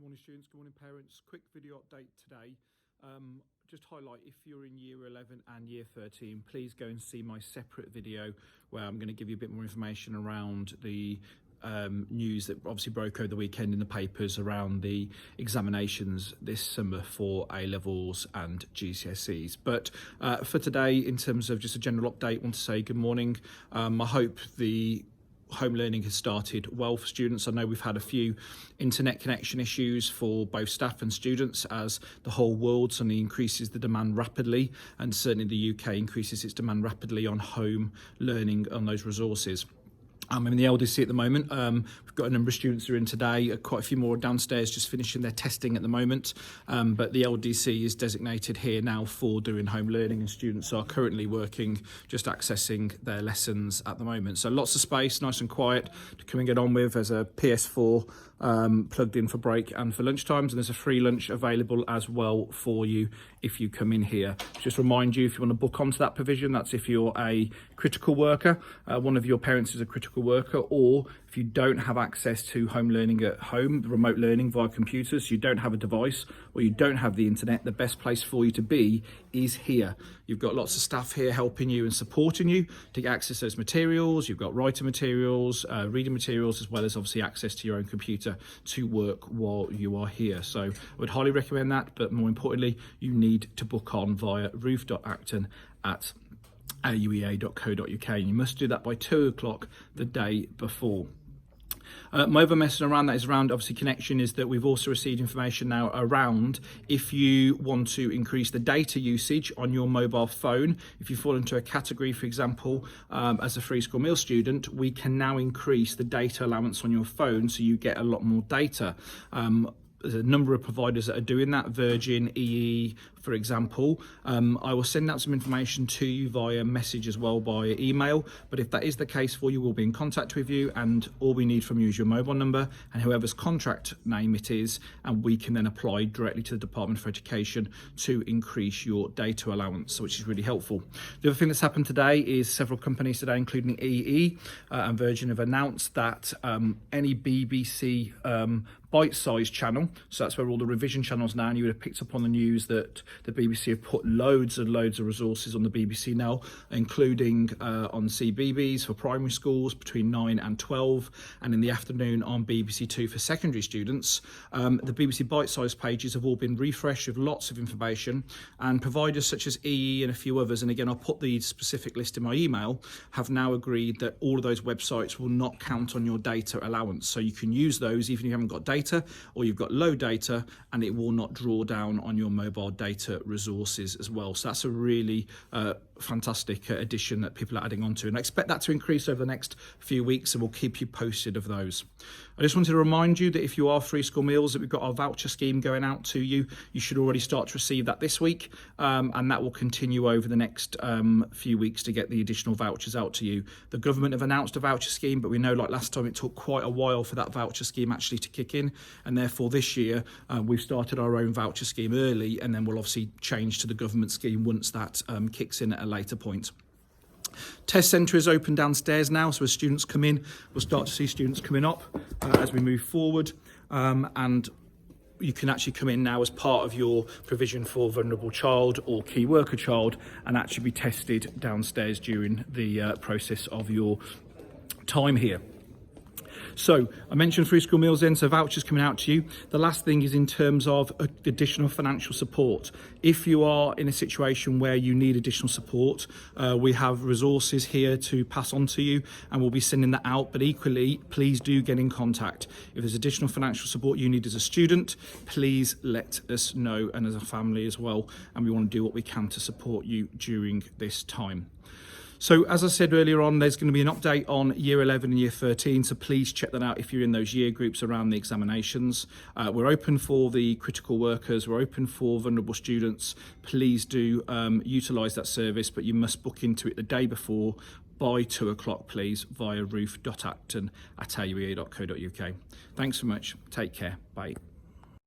Good morning, students. Good morning, parents. Quick video update today. Just highlight, if you're in year 11 and year 13, please go and see my separate video where I'm going to give you a bit more information around the news that obviously broke over the weekend in the papers around the examinations this summer for A-levels and GCSEs. But for today, in terms of just a general update, I want to say good morning. I hope the home learning has started well for students. I know we've had a few internet connection issues for both staff and students as the whole world suddenly increases the demand rapidly, and certainly the UK increases its demand rapidly on home learning on those resources. I'm in the LDC at the moment. We've got a number of students who are in today, quite a few more downstairs just finishing their testing at the moment. But the LDC is designated here now for doing home learning, and students are currently working, just accessing their lessons at the moment. So lots of space, nice and quiet to come and get on with. There's a PS4 plugged in for break and for lunch times, and there's a free lunch available as well for you if you come in here. Just remind you, if you want to book onto that provision, that's if you're a critical worker, one of your parents is a critical worker, or if you don't have access to home learning at home, remote learning via computers, you don't have a device or you don't have the internet, the best place for you to be is here. You've got lots of staff here helping you and supporting you to access those materials. You've got writing materials, reading materials, as well as obviously access to your own computer to work while you are here. So I would highly recommend that, but more importantly, you need to book on via ruth.acton@auea.co.uk, and you must do that by 2 o'clock the day before. My other message around that is around obviously connection, is that we've also received information now around if you want to increase the data usage on your mobile phone. If you fall into a category, for example, as a free school meal student, we can now increase the data allowance on your phone so you get a lot more data. There's a number of providers that are doing that, Virgin, EE, for example. I will send out some information to you via message as well, by email. But if that is the case for you, we'll be in contact with you, and all we need from you is your mobile number and whoever's contract name it is, and we can then apply directly to the Department for Education to increase your data allowance, which is really helpful. The other thing that's happened today is several companies today, including EE and Virgin, have announced that any BBC bite-sized channel, so that's where all the revision channels now, and you would have picked up on the news that the BBC have put loads and loads of resources on the BBC now, including on CBeebies for primary schools between 9 and 12, and in the afternoon on BBC Two for secondary students. The BBC bite-sized pages have all been refreshed with lots of information, and providers such as EE and a few others, and again I'll put the specific list in my email, have now agreed that all of those websites will not count on your data allowance. So you can use those even if you haven't got data or you've got low data, and it will not draw down on your mobile data resources as well. So that's a really fantastic addition that people are adding on to, and I expect that to increase over the next few weeks, and we'll keep you posted of those. I just wanted to remind you that if you are free school meals, that we've got our voucher scheme going out to you. You should already start to receive that this week, and that will continue over the next few weeks to get the additional vouchers out to you. The government have announced a voucher scheme, but we know, like last time, it took quite a while for that voucher scheme actually to kick in, and therefore this year we've started our own voucher scheme early, and then we'll obviously change to the government scheme once that kicks in at a later point. Test centre is open downstairs now, so as students come in, we'll start to see students coming up as we move forward, and you can actually come in now as part of your provision for vulnerable child or key worker child and actually be tested downstairs during the process of your time here. So I mentioned free school meals then, so vouchers coming out to you. The last thing is in terms of additional financial support. If you are in a situation where you need additional support, we have resources here to pass on to you, and we'll be sending that out. But equally, please do get in contact. If there's additional financial support you need as a student, please let us know, and as a family as well. And we want to do what we can to support you during this time. So as I said earlier on, there's going to be an update on year 11 and year 13, so please check that out if you're in those year groups around the examinations. We're open for the critical workers, we're open for vulnerable students. Please do utilise that service, but you must book into it the day before by 2 o'clock, please, via ruth.acton@auea.co.uk. Thanks so much. Take care. Bye.